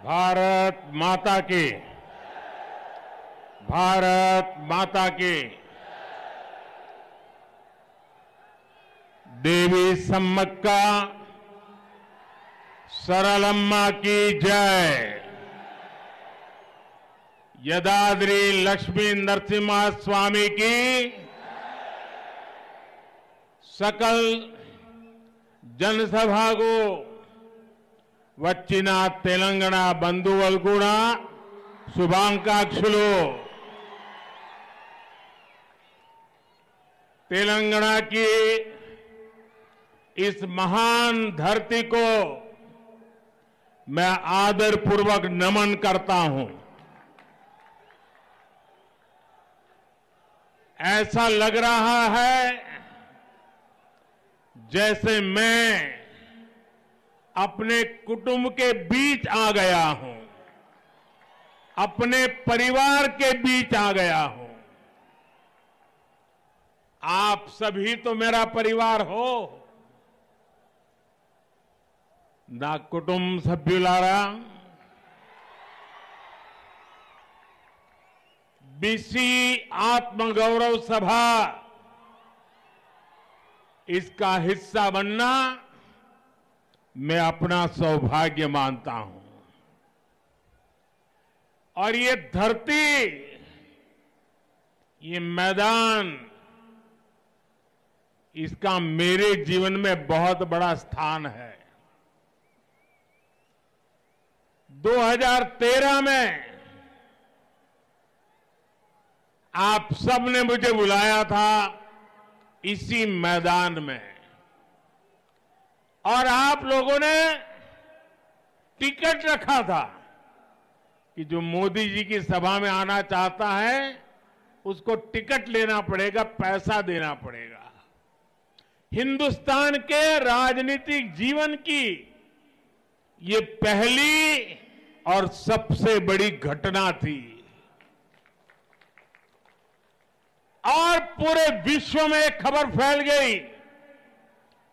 भारत माता की। भारत माता की। देवी सम्मक्का सरलम्मा की जय। यदाद्री लक्ष्मी नरसिम्हा स्वामी की सकल जनसभा को వచ్చిన తెలంగాణ బంధువులు కూడా शुभाकांक्षलु। तेलंगाना की इस महान धरती को मैं आदरपूर्वक नमन करता हूं। ऐसा लग रहा है जैसे मैं अपने कुटुंब के बीच आ गया हूं, अपने परिवार के बीच आ गया हूं। आप सभी तो मेरा परिवार हो। ना कुटुंब सभ्युलारा, बीसी आत्मगौरव सभा इसका हिस्सा बनना मैं अपना सौभाग्य मानता हूं। और ये धरती, ये मैदान, इसका मेरे जीवन में बहुत बड़ा स्थान है। 2013 में आप सबने मुझे बुलाया था इसी मैदान में, और आप लोगों ने टिकट रखा था कि जो मोदी जी की सभा में आना चाहता है उसको टिकट लेना पड़ेगा, पैसा देना पड़ेगा। हिंदुस्तान के राजनीतिक जीवन की ये पहली और सबसे बड़ी घटना थी, और पूरे विश्व में खबर फैल गई,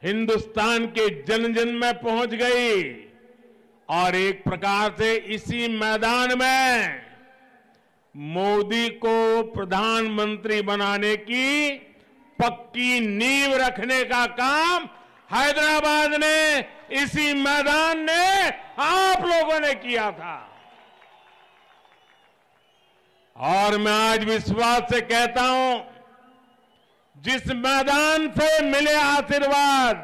हिंदुस्तान के जन जन में पहुंच गई, और एक प्रकार से इसी मैदान में मोदी को प्रधानमंत्री बनाने की पक्की नींव रखने का काम हैदराबाद ने, इसी मैदान ने आप लोगों ने किया था। और मैं आज विश्वास से कहता हूं, जिस मैदान से मिले आशीर्वाद,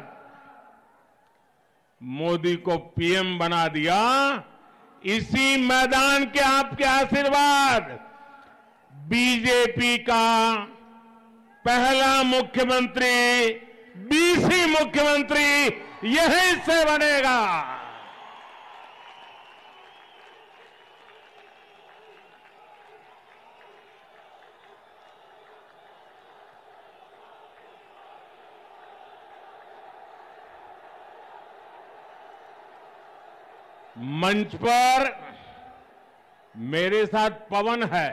मोदी को पीएम बना दिया, इसी मैदान के आपके आशीर्वाद बीजेपी का पहला मुख्यमंत्री, बीसी मुख्यमंत्री यहीं से बनेगा। मंच पर मेरे साथ पवन है,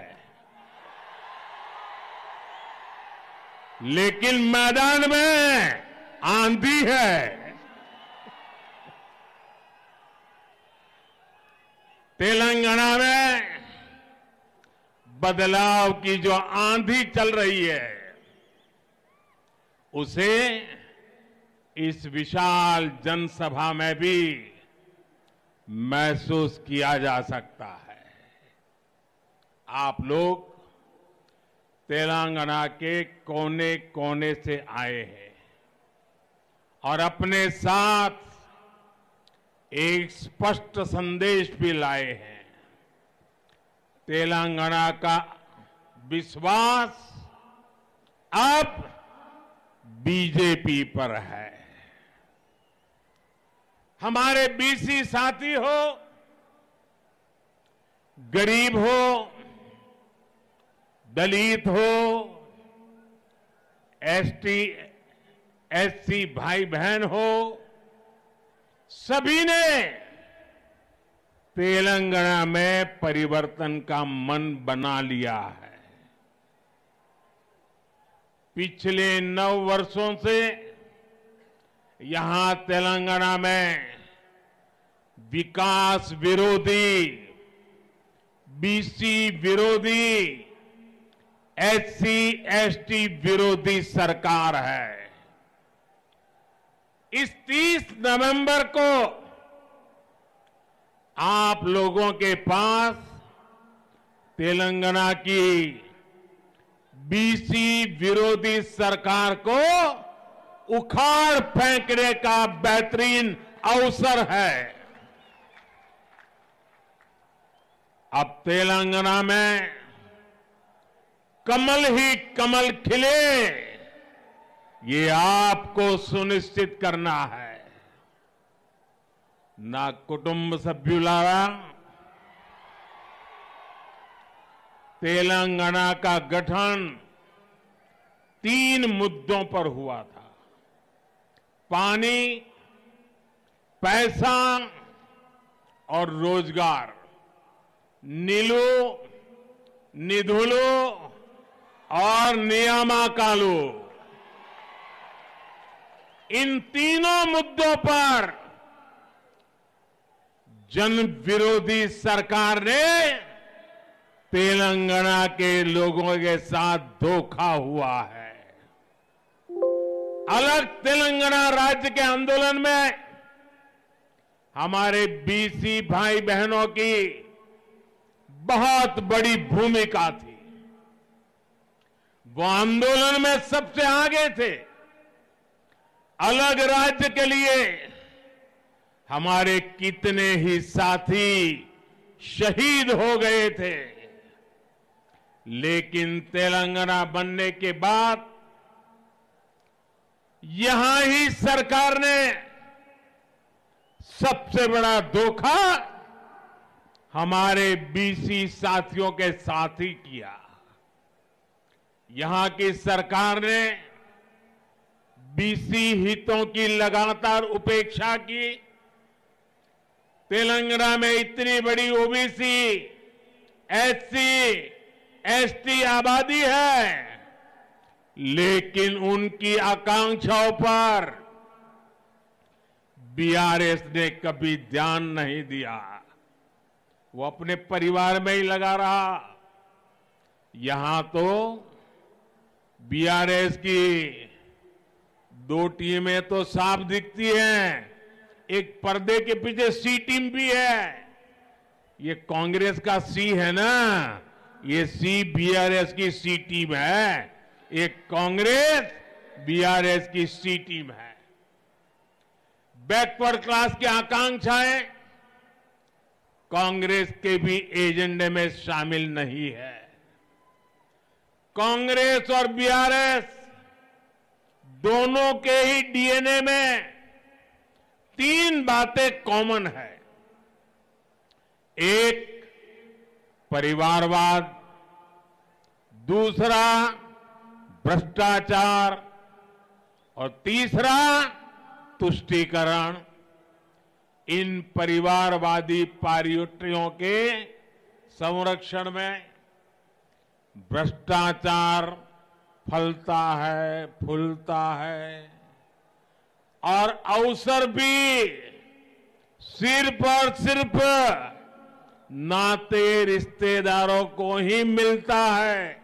लेकिन मैदान में आंधी है। तेलंगाना में बदलाव की जो आंधी चल रही है, उसे इस विशाल जनसभा में भी महसूस किया जा सकता है। आप लोग तेलंगाना के कोने कोने से आए हैं और अपने साथ एक स्पष्ट संदेश भी लाए हैं। तेलंगाना का विश्वास अब बीजेपी पर है। हमारे बीसी साथी हो, गरीब हो, दलित हो, एसटी एससी भाई बहन हो, सभी ने तेलंगाना में परिवर्तन का मन बना लिया है। पिछले 9 वर्षों से यहां तेलंगाना में विकास विरोधी, बीसी विरोधी, एससी एसटी विरोधी सरकार है। इस 30 नवंबर को आप लोगों के पास तेलंगाना की बीसी विरोधी सरकार को उखाड़ फेंकने का बेहतरीन अवसर है। अब तेलंगाना में कमल ही कमल खिले, ये आपको सुनिश्चित करना है। ना कुटुंब सभ्युलारा, तेलंगाना का गठन 3 मुद्दों पर हुआ था। पानी, पैसा और रोजगार, नीलू, निधुलू और नियामकालू। इन तीनों मुद्दों पर जन विरोधी सरकार ने तेलंगाना के लोगों के साथ धोखा हुआ है। अलग तेलंगाना राज्य के आंदोलन में हमारे बीसी भाई बहनों की बहुत बड़ी भूमिका थी। वो आंदोलन में सबसे आगे थे। अलग राज्य के लिए हमारे कितने ही साथी शहीद हो गए थे, लेकिन तेलंगाना बनने के बाद यहां ही सरकार ने सबसे बड़ा धोखा हमारे बीसी साथियों के साथ ही किया। यहां की सरकार ने बीसी हितों की लगातार उपेक्षा की। तेलंगाना में इतनी बड़ी ओबीसी, एससी, एसटी आबादी है, लेकिन उनकी आकांक्षाओं पर बीआरएस ने कभी ध्यान नहीं दिया। वो अपने परिवार में ही लगा रहा। यहां तो बीआरएस की 2 टीमें तो साफ दिखती हैं, एक पर्दे के पीछे सी टीम भी है। ये कांग्रेस का सी है ना, ये सी बीआरएस की सी टीम है। एक कांग्रेस बीआरएस की सी टीम है। बैकवर्ड क्लास की आकांक्षाएं कांग्रेस के भी एजेंडे में शामिल नहीं है। कांग्रेस और बीआरएस दोनों के ही डीएनए में 3 बातें कॉमन है। एक, परिवारवाद, दूसरा भ्रष्टाचार और तीसरा तुष्टीकरण। इन परिवारवादी पार्टियों के संरक्षण में भ्रष्टाचार फलता है, फूलता है और अवसर भी सिर्फ और सिर्फ नाते रिश्तेदारों को ही मिलता है।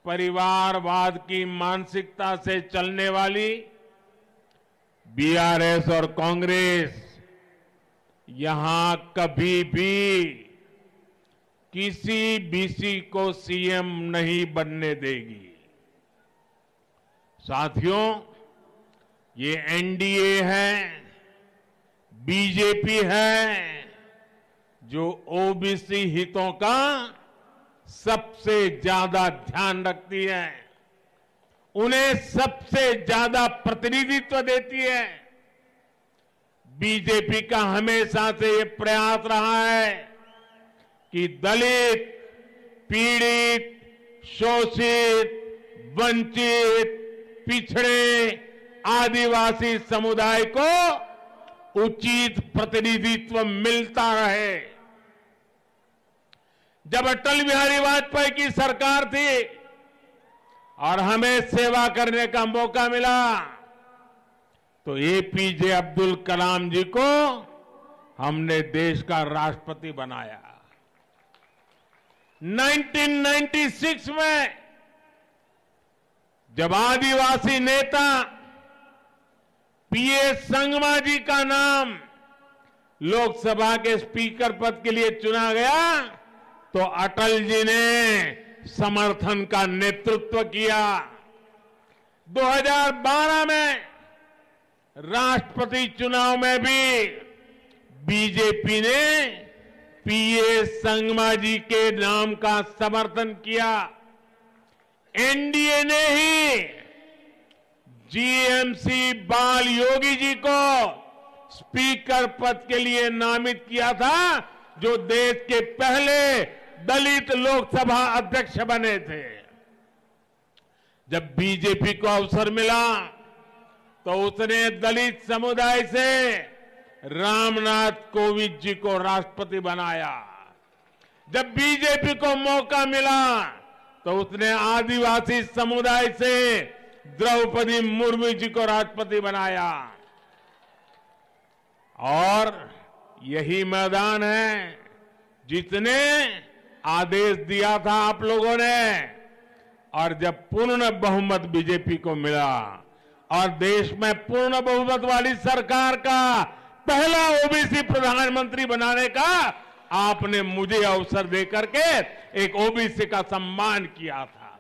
परिवारवाद की मानसिकता से चलने वाली बीआरएस और कांग्रेस यहां कभी भी किसी बीसी को सीएम नहीं बनने देगी। साथियों, ये एनडीए है, बीजेपी है, जो ओबीसी हितों का सबसे ज्यादा ध्यान रखती है, उन्हें सबसे ज्यादा प्रतिनिधित्व देती है। बीजेपी का हमेशा से ये प्रयास रहा है कि दलित, पीड़ित, शोषित, वंचित, पिछड़े, आदिवासी समुदाय को उचित प्रतिनिधित्व मिलता रहे। जब अटल बिहारी वाजपेयी की सरकार थी और हमें सेवा करने का मौका मिला, तो एपीजे अब्दुल कलाम जी को हमने देश का राष्ट्रपति बनाया। 1996 में जब आदिवासी नेता पीएस संगमा जी का नाम लोकसभा के स्पीकर पद के लिए चुना गया तो अटल जी ने समर्थन का नेतृत्व किया। 2012 में राष्ट्रपति चुनाव में भी बीजेपी ने पीएस संगमा जी के नाम का समर्थन किया। एनडीए ने ही जीएमसी बाल योगी जी को स्पीकर पद के लिए नामित किया था, जो देश के पहले दलित लोकसभा अध्यक्ष बने थे। जब बीजेपी को अवसर मिला तो उसने दलित समुदाय से रामनाथ कोविंद जी को राष्ट्रपति बनाया। जब बीजेपी को मौका मिला तो उसने आदिवासी समुदाय से द्रौपदी मुर्मू जी को राष्ट्रपति बनाया। और यही मैदान है जिसने आदेश दिया था आप लोगों ने, और जब पूर्ण बहुमत बीजेपी को मिला और देश में पूर्ण बहुमत वाली सरकार का पहला ओबीसी प्रधानमंत्री बनाने का आपने मुझे अवसर देकर के एक ओबीसी का सम्मान किया था।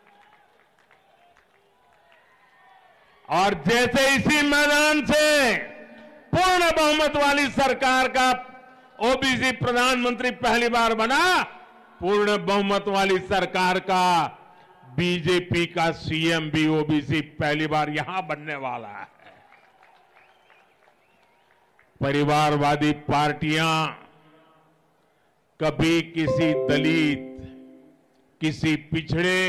और जैसे इसी मैदान से पूर्ण बहुमत वाली सरकार का ओबीसी प्रधानमंत्री पहली बार बना, पूर्ण बहुमत वाली सरकार का बीजेपी का सीएम भी ओबीसी पहली बार यहां बनने वाला है। परिवारवादी पार्टियां कभी किसी दलित, किसी पिछड़े,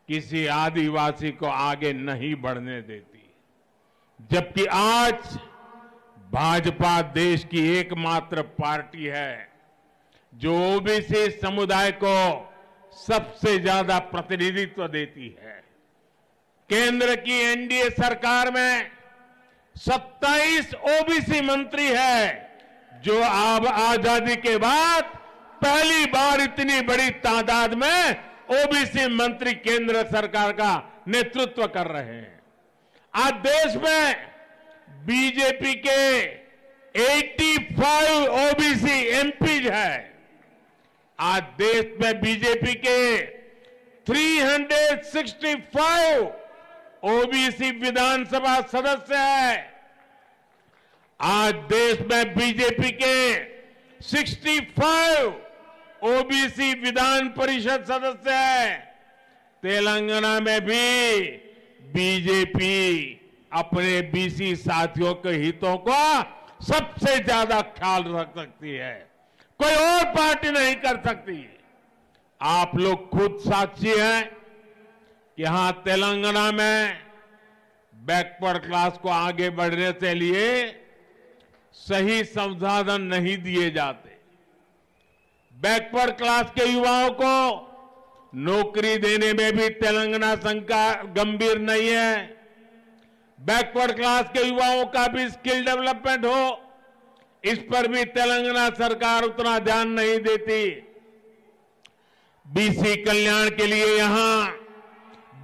किसी आदिवासी को आगे नहीं बढ़ने देती, जबकि आज भाजपा देश की एकमात्र पार्टी है जो ओबीसी समुदाय को सबसे ज्यादा प्रतिनिधित्व देती है। केंद्र की एनडीए सरकार में 27 ओबीसी मंत्री है, जो अब आजादी के बाद पहली बार इतनी बड़ी तादाद में ओबीसी मंत्री केंद्र सरकार का नेतृत्व कर रहे हैं। आज देश में बीजेपी के 85 ओबीसी एमपीज है। आज देश में बीजेपी के 365 ओबीसी विधानसभा सदस्य है। आज देश में बीजेपी के 65 ओबीसी विधान परिषद सदस्य है। तेलंगाना में भी बीजेपी अपने बीसी साथियों के हितों का सबसे ज्यादा ख्याल रख सकती है, कोई और पार्टी नहीं कर सकती। आप लोग खुद साक्षी हैं कि यहां तेलंगाना में बैकवर्ड क्लास को आगे बढ़ने के लिए सही संसाधन नहीं दिए जाते। बैकवर्ड क्लास के युवाओं को नौकरी देने में भी तेलंगाना सरकार गंभीर नहीं है। बैकवर्ड क्लास के युवाओं का भी स्किल डेवलपमेंट हो, इस पर भी तेलंगाना सरकार उतना ध्यान नहीं देती। बीसी कल्याण के लिए यहां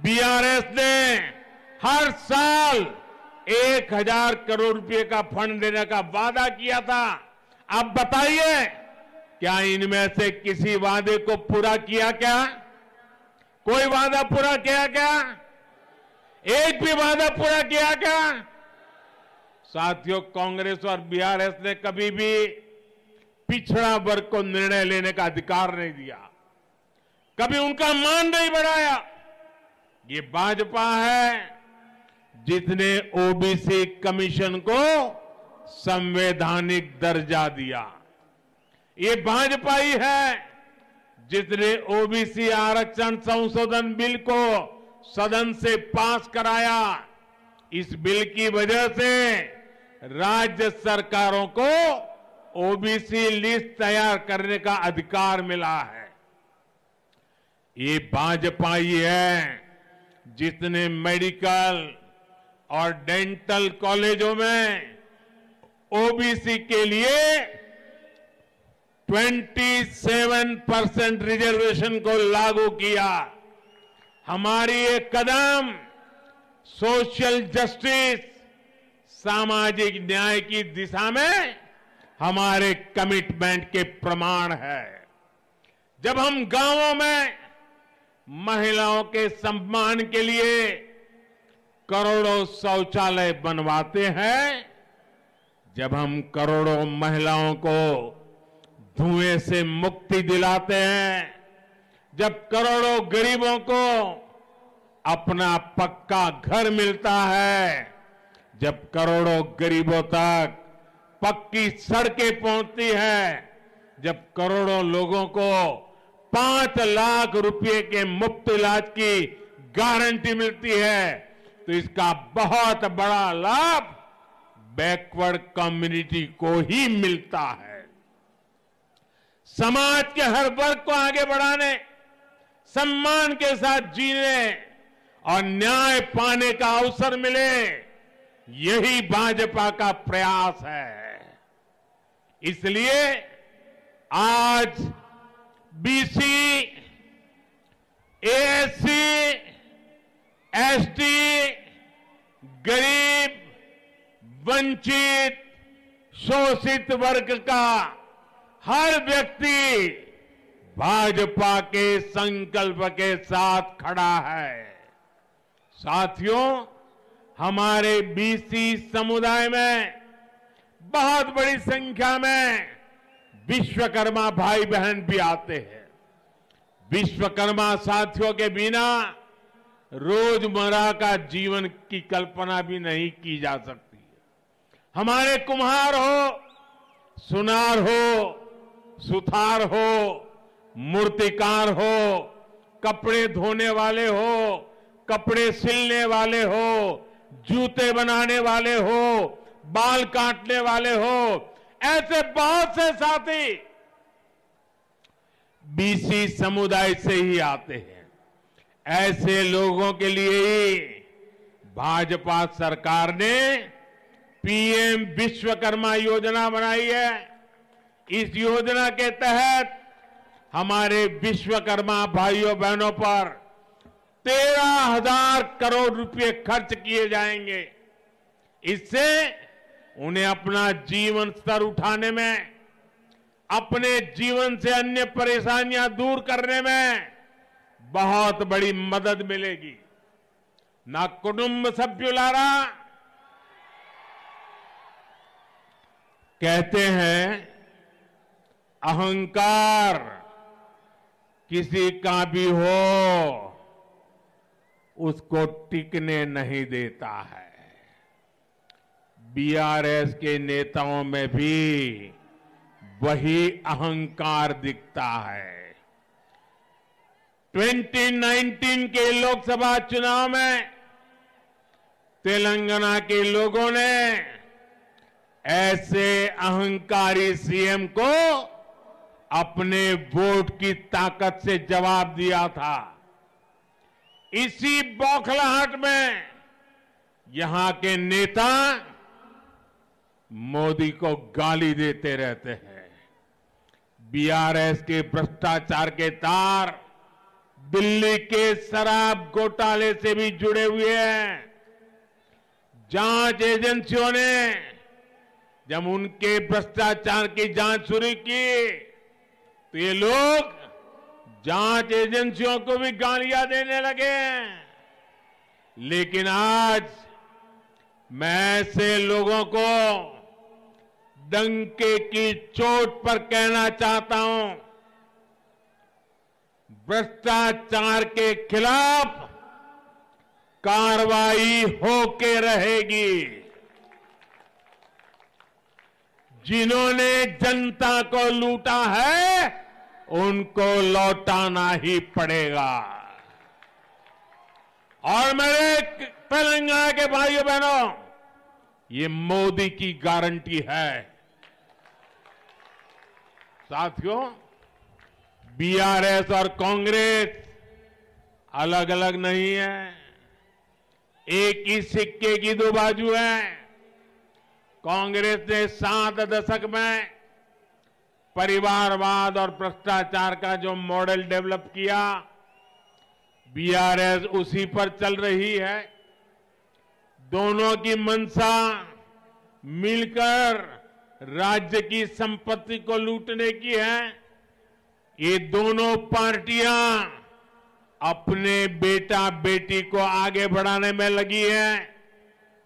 बीआरएस ने हर साल 1000 करोड़ रुपए का फंड देने का वादा किया था। अब बताइए, क्या इनमें से किसी वादे को पूरा किया क्या? कोई वादा पूरा किया क्या? एक भी वादा पूरा किया क्या? साथियों, कांग्रेस और बीआरएस ने कभी भी पिछड़ा वर्ग को निर्णय लेने का अधिकार नहीं दिया, कभी उनका मान नहीं बढ़ाया। ये भाजपा है जिसने ओबीसी कमीशन को संवैधानिक दर्जा दिया। ये भाजपा ही है जिसने ओबीसी आरक्षण संशोधन बिल को सदन से पास कराया। इस बिल की वजह से राज्य सरकारों को ओबीसी लिस्ट तैयार करने का अधिकार मिला है। ये भाजपा ही है जिसने मेडिकल, और डेंटल कॉलेजों में ओबीसी के लिए 27% रिजर्वेशन को लागू किया। हमारी ये कदम सोशल जस्टिस, सामाजिक न्याय की दिशा में हमारे कमिटमेंट के प्रमाण है। जब हम गांवों में महिलाओं के सम्मान के लिए करोड़ों शौचालय बनवाते हैं, जब हम करोड़ों महिलाओं को धुएं से मुक्ति दिलाते हैं, जब करोड़ों गरीबों को अपना पक्का घर मिलता है, जब करोड़ों गरीबों तक पक्की सड़कें पहुंचती हैं, जब करोड़ों लोगों को 5 लाख रुपए के मुफ्त इलाज की गारंटी मिलती है, तो इसका बहुत बड़ा लाभ बैकवर्ड कम्युनिटी को ही मिलता है। समाज के हर वर्ग को आगे बढ़ाने, सम्मान के साथ जीने और न्याय पाने का अवसर मिले, यही भाजपा का प्रयास है। इसलिए आज बीसी, एएससी, एसटी, गरीब, वंचित, शोषित वर्ग का हर व्यक्ति भाजपा के संकल्प के साथ खड़ा है। साथियों, हमारे बीसी समुदाय में बहुत बड़ी संख्या में विश्वकर्मा भाई बहन भी आते हैं। विश्वकर्मा साथियों के बिना रोजमर्रा का जीवन की कल्पना भी नहीं की जा सकती। हमारे कुम्हार हो, सुनार हो, सुथार हो, मूर्तिकार हो, कपड़े धोने वाले हो, कपड़े सिलने वाले हो, जूते बनाने वाले हो, बाल काटने वाले हो, ऐसे बहुत से साथी बीसी समुदाय से ही आते हैं। ऐसे लोगों के लिए ही भाजपा सरकार ने पीएम विश्वकर्मा योजना बनाई है। इस योजना के तहत हमारे विश्वकर्मा भाइयों बहनों पर 13,000 करोड़ रुपए खर्च किए जाएंगे। इससे उन्हें अपना जीवन स्तर उठाने में, अपने जीवन से अन्य परेशानियां दूर करने में बहुत बड़ी मदद मिलेगी। ना कुटुंब सभ्युलारा कहते हैं, अहंकार किसी का भी हो उसको टिकने नहीं देता है। बीआरएस के नेताओं में भी वही अहंकार दिखता है। 2019 के लोकसभा चुनाव में तेलंगाना के लोगों ने ऐसे अहंकारी सीएम को अपने वोट की ताकत से जवाब दिया था। इसी बौखलाहट में यहां के नेता मोदी को गाली देते रहते हैं। बीआरएस के भ्रष्टाचार के तार दिल्ली के शराब घोटाले से भी जुड़े हुए हैं। जांच एजेंसियों ने जब उनके भ्रष्टाचार की जांच शुरू की तो ये लोग जांच एजेंसियों को भी गालियां देने लगे। लेकिन आज मैं ऐसे लोगों को डंके की चोट पर कहना चाहता हूं, भ्रष्टाचार के खिलाफ कार्रवाई होके रहेगी। जिन्होंने जनता को लूटा है उनको लौटाना ही पड़ेगा। और मेरे तेलंगाना के भाइयों बहनों, ये मोदी की गारंटी है। साथियों, बीआरएस और कांग्रेस अलग अलग नहीं है। एक ही सिक्के की दो बाजू है। कांग्रेस ने 7 दशक में परिवारवाद और भ्रष्टाचार का जो मॉडल डेवलप किया, बीआरएस उसी पर चल रही है। दोनों की मंशा मिलकर राज्य की संपत्ति को लूटने की है। ये दोनों पार्टियां अपने बेटा बेटी को आगे बढ़ाने में लगी है।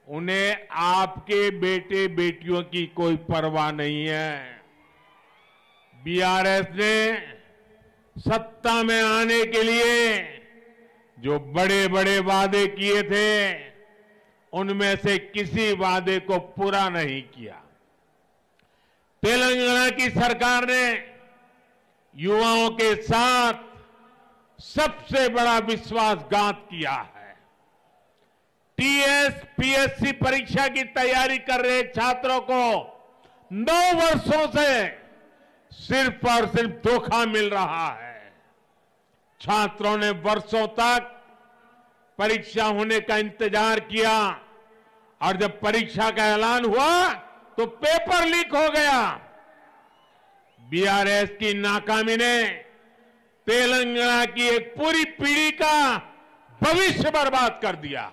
उन्हें आपके बेटे बेटियों की कोई परवाह नहीं है। बीआरएस ने सत्ता में आने के लिए जो बड़े बड़े वादे किए थे, उनमें से किसी वादे को पूरा नहीं किया। तेलंगाना की सरकार ने युवाओं के साथ सबसे बड़ा विश्वासघात किया है। टीएस पीएससी परीक्षा की तैयारी कर रहे छात्रों को 9 वर्षों से सिर्फ और सिर्फ धोखा मिल रहा है। छात्रों ने वर्षों तक परीक्षा होने का इंतजार किया और जब परीक्षा का ऐलान हुआ तो पेपर लीक हो गया। बीआरएस की नाकामी ने तेलंगाना की एक पूरी पीढ़ी का भविष्य बर्बाद कर दिया।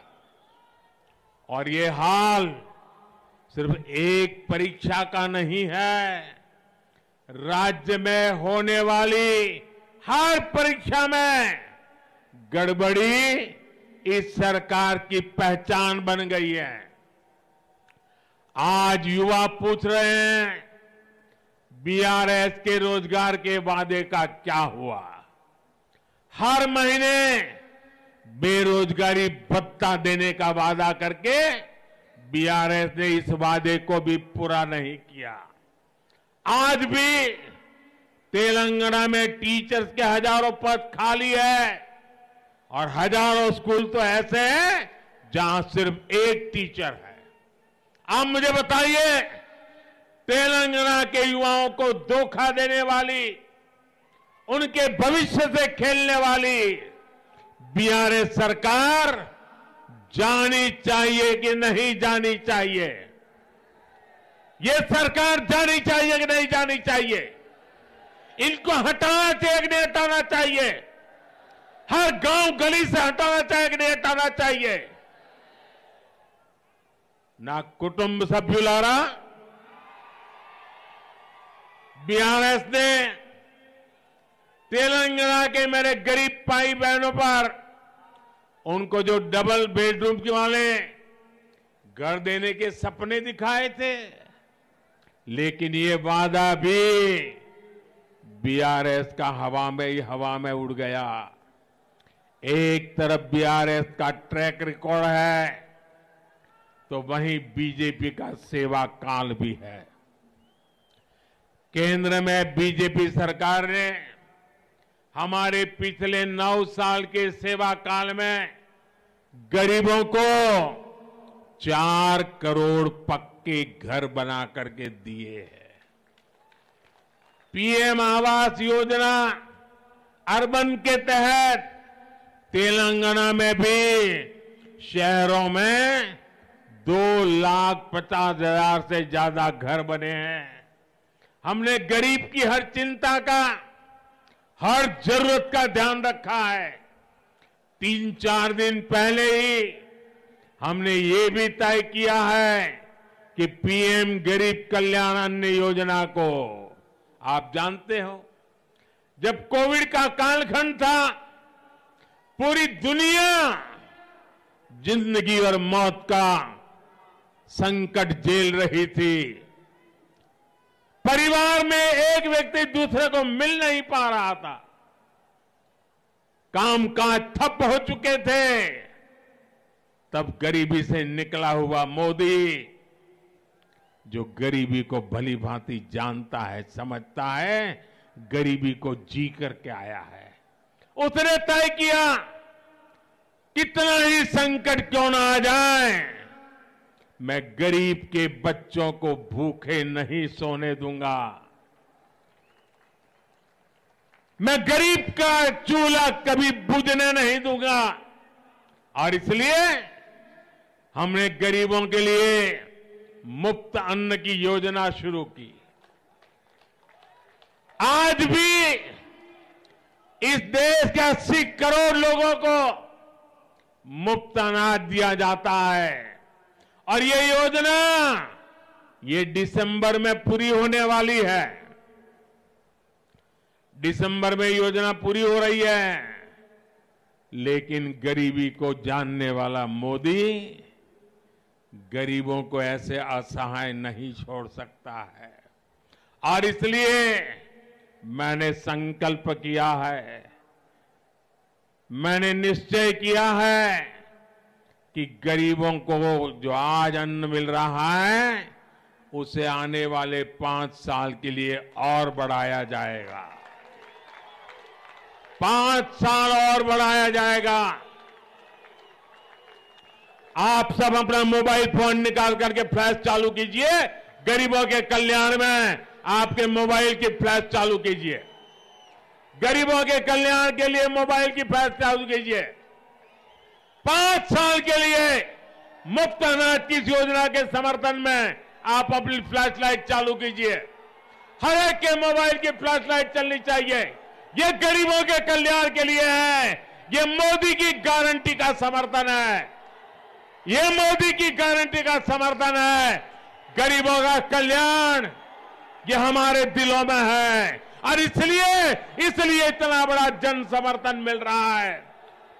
और ये हाल सिर्फ एक परीक्षा का नहीं है, राज्य में होने वाली हर परीक्षा में गड़बड़ी इस सरकार की पहचान बन गई है। आज युवा पूछ रहे हैं, बीआरएस के रोजगार के वादे का क्या हुआ? हर महीने बेरोजगारी भत्ता देने का वादा करके बीआरएस ने इस वादे को भी पूरा नहीं किया। आज भी तेलंगाना में टीचर्स के हजारों पद खाली है और हजारों स्कूल तो ऐसे हैं जहां सिर्फ एक टीचर है। आप मुझे बताइए, तेलंगाना के युवाओं को धोखा देने वाली, उनके भविष्य से खेलने वाली बीआरएस सरकार जानी चाहिए कि नहीं जानी चाहिए? ये सरकार जानी चाहिए कि नहीं जानी चाहिए? इनको हटाना चाहिए कि नहीं हटाना चाहिए? हर गांव गली से हटाना चाहिए कि नहीं हटाना चाहिए? ना कुटुंब सभ्युलारा, बीआरएस ने तेलंगाना के मेरे गरीब भाई बहनों पर उनको जो डबल बेडरूम के वाले घर देने के सपने दिखाए थे, लेकिन ये वादा भी बीआरएस का हवा में उड़ गया। एक तरफ बीआरएस का ट्रैक रिकॉर्ड है तो वहीं बीजेपी का सेवा काल भी है। केंद्र में बीजेपी सरकार ने हमारे पिछले 9 साल के सेवा काल में गरीबों को 4 करोड़ पक्के घर बना करके दिए हैं। पीएम आवास योजना अर्बन के तहत तेलंगाना में भी शहरों में 2,50,000 से ज्यादा घर बने हैं। हमने गरीब की हर चिंता का, हर जरूरत का ध्यान रखा है। 3-4 दिन पहले ही हमने ये भी तय किया है कि पीएम गरीब कल्याण अन्न योजना को, आप जानते हो, जब कोविड का कालखंड था, पूरी दुनिया जिंदगी और मौत का संकट झेल रही थी। परिवार में एक व्यक्ति दूसरे को मिल नहीं पा रहा था, कामकाज ठप हो चुके थे। तब गरीबी से निकला हुआ मोदी, जो गरीबी को भली भांति जानता है, समझता है, गरीबी को जी करके आया है, उसने तय किया कितना ही संकट क्यों ना आ जाए, मैं गरीब के बच्चों को भूखे नहीं सोने दूंगा। मैं गरीब का चूल्हा कभी बुझने नहीं दूंगा। और इसलिए हमने गरीबों के लिए मुफ्त अन्न की योजना शुरू की। आज भी इस देश के 80 करोड़ लोगों को मुफ्त अनाज दिया जाता है और ये योजना ये दिसंबर में पूरी होने वाली है। दिसंबर में योजना पूरी हो रही है, लेकिन गरीबी को जानने वाला मोदी गरीबों को ऐसे असहाय नहीं छोड़ सकता है और इसलिए मैंने संकल्प किया है, मैंने निश्चय किया है कि गरीबों को जो आज अन्न मिल रहा है उसे आने वाले 5 साल के लिए और बढ़ाया जाएगा। 5 साल और बढ़ाया जाएगा। आप सब अपना मोबाइल फोन निकाल करके फ्लैश चालू कीजिए। गरीबों के कल्याण में आपके मोबाइल की फ्लैश चालू कीजिए। गरीबों के कल्याण के लिए मोबाइल की फ्लैश चालू कीजिए। 5 साल के लिए मुफ्त अनाज की इस योजना के समर्थन में आप अपनी फ्लैश लाइट चालू कीजिए। हर एक के मोबाइल की फ्लैश लाइट चलनी चाहिए। ये गरीबों के कल्याण के लिए है। ये मोदी की गारंटी का समर्थन है। ये मोदी की गारंटी का समर्थन है। गरीबों का कल्याण ये हमारे दिलों में है और इसलिए इतना बड़ा जन समर्थन मिल रहा है।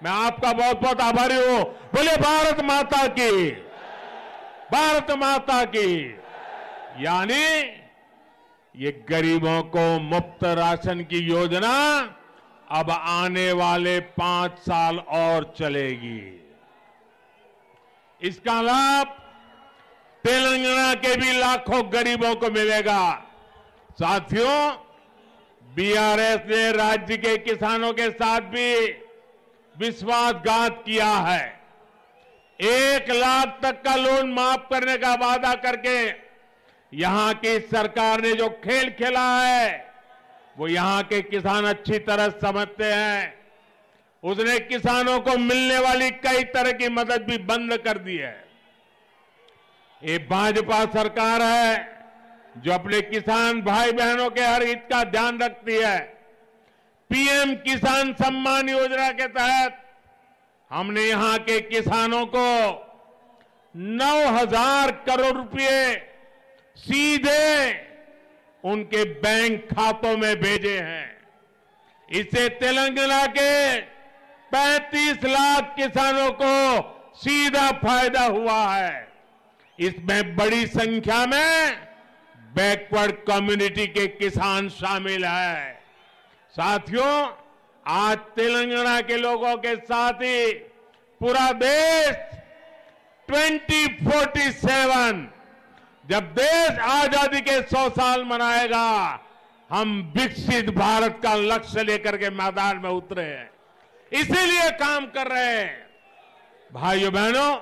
मैं आपका बहुत बहुत आभारी हूं। बोले भारत माता की, भारत माता की। यानी ये गरीबों को मुफ्त राशन की योजना अब आने वाले 5 साल और चलेगी। इसका लाभ तेलंगाना के भी लाखों गरीबों को मिलेगा। साथियों, बीआरएस ने राज्य के किसानों के साथ भी विश्वासघात किया है। 1 लाख तक का लोन माफ करने का वादा करके यहां की सरकार ने जो खेल खेला है वो यहां के किसान अच्छी तरह समझते हैं। उसने किसानों को मिलने वाली कई तरह की मदद भी बंद कर दी है। ये भाजपा सरकार है जो अपने किसान भाई बहनों के हर हित का ध्यान रखती है। पीएम किसान सम्मान योजना के तहत हमने यहां के किसानों को 9,000 करोड़ रुपए सीधे उनके बैंक खातों में भेजे हैं। इससे तेलंगाना के 35 लाख किसानों को सीधा फायदा हुआ है। इसमें बड़ी संख्या में बैकवर्ड कम्युनिटी के किसान शामिल हैं। साथियों, आज तेलंगाना के लोगों के साथ ही पूरा देश 2047 जब देश आजादी के 100 साल मनाएगा, हम विकसित भारत का लक्ष्य लेकर के मैदान में उतरे हैं। इसीलिए काम कर रहे हैं। भाइयों बहनों,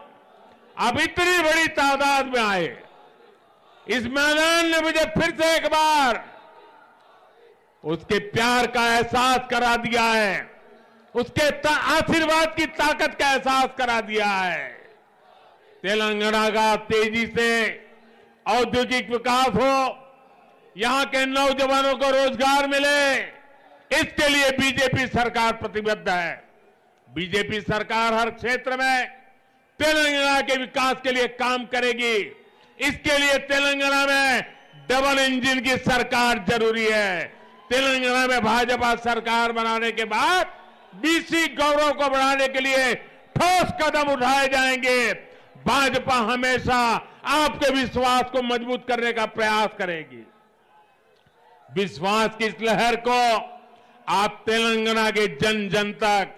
अब इतनी बड़ी तादाद में आए, इस मैदान ने मुझे फिर से एक बार उसके प्यार का एहसास करा दिया है, उसके आशीर्वाद की ताकत का एहसास करा दिया है। तेलंगाना का तेजी से औद्योगिक विकास हो, यहां के नौजवानों को रोजगार मिले, इसके लिए बीजेपी सरकार प्रतिबद्ध है। बीजेपी सरकार हर क्षेत्र में तेलंगाना के विकास के लिए काम करेगी। इसके लिए तेलंगाना में डबल इंजन की सरकार जरूरी है। तेलंगाना में भाजपा सरकार बनाने के बाद बीसी गौरव को बढ़ाने के लिए ठोस कदम उठाए जाएंगे। भाजपा हमेशा आपके विश्वास को मजबूत करने का प्रयास करेगी। विश्वास की इस लहर को आप तेलंगाना के जन जन तक,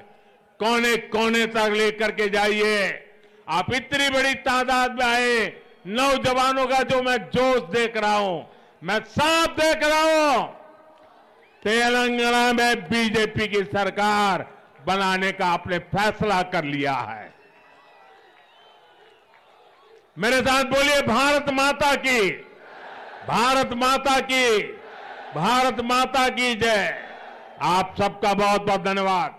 कोने कोने तक लेकर के जाइए। आप इतनी बड़ी तादाद में आए, नौजवानों का जो मैं जोश देख रहा हूं, मैं साफ देख रहा हूं, तेलंगाना में बीजेपी की सरकार बनाने का आपने फैसला कर लिया है। मेरे साथ बोलिए, भारत माता की, भारत माता की, भारत माता की जय। आप सबका बहुत बहुत धन्यवाद।